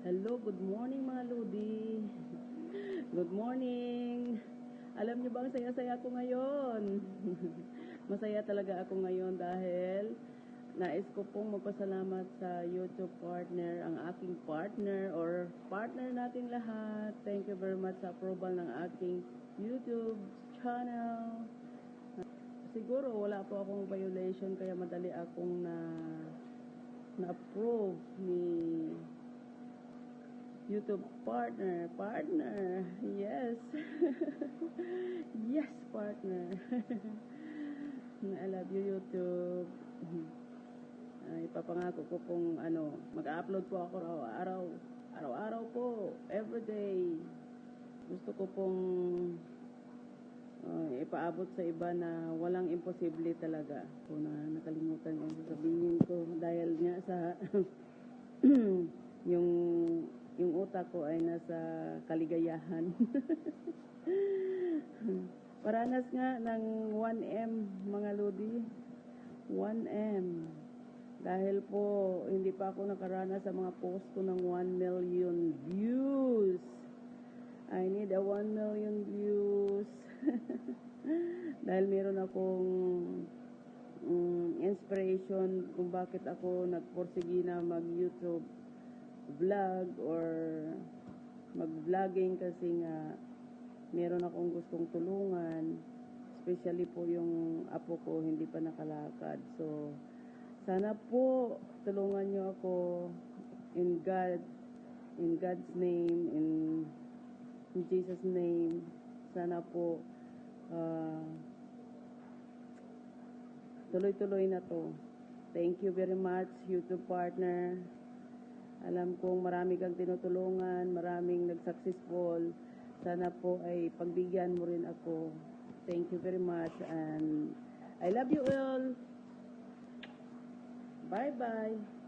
Hello, good morning mga Ludi. Good morning. Alam niyo ba ang saya-saya ko ngayon? Masaya talaga ako ngayon dahil nais ko pong magpasalamat sa YouTube partner, ang aking partner or partner nating lahat. Thank you very much sa approval ng aking YouTube channel. Siguro wala po akong violation kaya madali akong na-approve ni YouTube partner, yes. Yes, partner. I love you, YouTube. Ipapangako ko pong mag-upload po ako araw-araw po, everyday. Gusto ko pong ipaabot sa iba na walang imposible talaga. Kung nakalimutan yung sasabihin ko dahil nga sa yung utak ko ay nasa kaligayahan. Paranas nga ng 1M mga Lodi. 1M. Dahil po hindi pa ako nakaranas sa mga post ko ng 1 million views. I need a 1 million views. Dahil meron akong inspiration kung bakit ako nagporsige na mag-YouTube vlog or mag-vlogging kasi nga meron akong gustong tulungan, especially po yung apo ko hindi pa nakalakad. So sana po tulungan niyo ako in God's name, in Jesus name. Sana po tuloy-tuloy na to. Thank you very much, YouTube partner. Alam kong marami kang tinutulungan, maraming nag-successful. Sana po ay pagbigyan mo rin ako. Thank you very much and I love you all. Bye-bye.